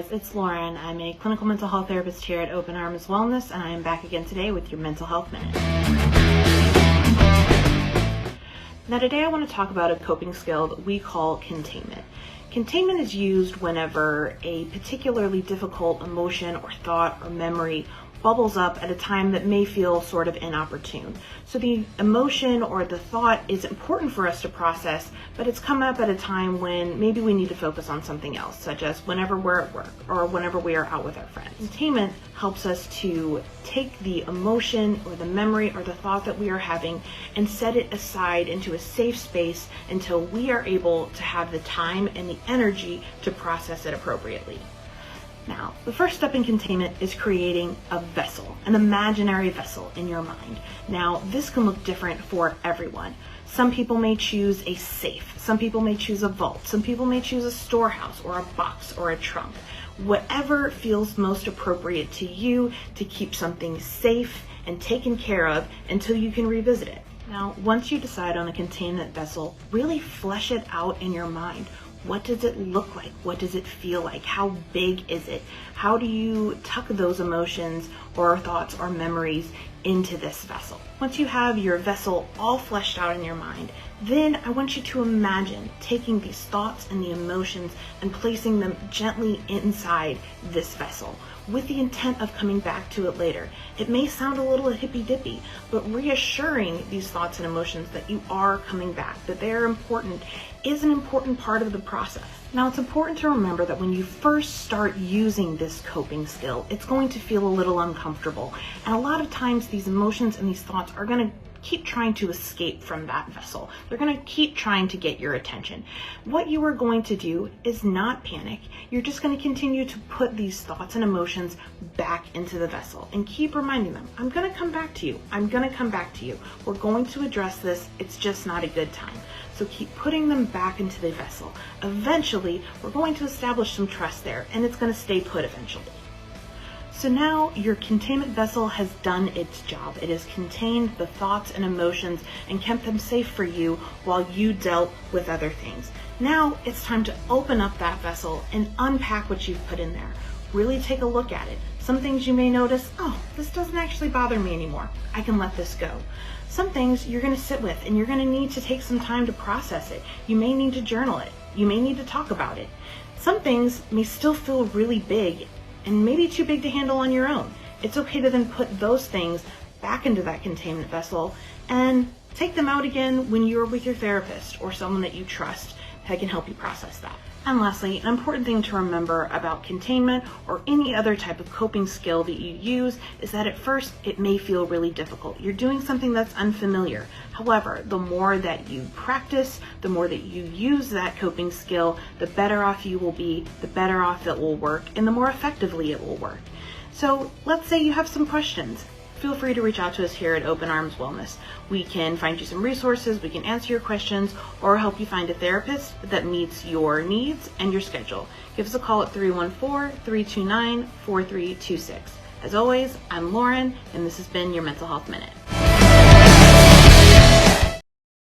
guys, it's Lauren. I'm a clinical mental health therapist here at Open Arms Wellness, and I am back again today with your Mental Health Minute. Now today I want to talk about a coping skill that we call containment. Containment is used whenever a particularly difficult emotion or thought or memory bubbles up at a time that may feel sort of inopportune. So the emotion or the thought is important for us to process, but it's come up at a time when maybe we need to focus on something else, such as whenever we're at work or whenever we are out with our friends. Containment helps us to take the emotion or the memory or the thought that we are having and set it aside into a safe space until we are able to have the time and the energy to process it appropriately. Now, the first step in containment is creating a vessel, an imaginary vessel in your mind. Now, this can look different for everyone. Some people may choose a safe, some people may choose a vault, some people may choose a storehouse or a box or a trunk. Whatever feels most appropriate to you to keep something safe and taken care of until you can revisit it. Now, once you decide on a containment vessel, really flesh it out in your mind. What does it look like? What does it feel like? How big is it? How do you tuck those emotions or thoughts or memories into this vessel? Once you have your vessel all fleshed out in your mind, then I want you to imagine taking these thoughts and the emotions and placing them gently inside this vessel with the intent of coming back to it later. It may sound a little hippy-dippy, but reassuring these thoughts and emotions that you are coming back, that they are important, is an important part of the process. Now, it's important to remember that when you first start using this coping skill, it's going to feel a little uncomfortable. And a lot of times these emotions and these thoughts are going to keep trying to escape from that vessel. They're going to keep trying to get your attention. What you are going to do is not panic. You're just going to continue to put these thoughts and emotions back into the vessel and keep reminding them, I'm going to come back to you. I'm going to come back to you. We're going to address this. It's just not a good time. So keep putting them back into the vessel. Eventually, we're going to establish some trust there, and it's going to stay put eventually. So now your containment vessel has done its job. It has contained the thoughts and emotions and kept them safe for you while you dealt with other things. Now it's time to open up that vessel and unpack what you've put in there. Really take a look at it. Some things you may notice, oh, this doesn't actually bother me anymore. I can let this go. Some things you're going to sit with and you're going to need to take some time to process it. You may need to journal it. You may need to talk about it. Some things may still feel really big and maybe too big to handle on your own. It's okay to then put those things back into that containment vessel and take them out again when you're with your therapist or someone that you trust that can help you process that. And lastly, an important thing to remember about containment or any other type of coping skill that you use is that at first it may feel really difficult. You're doing something that's unfamiliar. However, the more that you practice, the more that you use that coping skill, the better off you will be, the better off it will work, and the more effectively it will work. So let's say you have some questions. Feel free to reach out to us here at Open Arms Wellness. We can find you some resources, we can answer your questions, or help you find a therapist that meets your needs and your schedule. Give us a call at 314-329-4326. As always, I'm Lauren, and this has been your Mental Health Minute.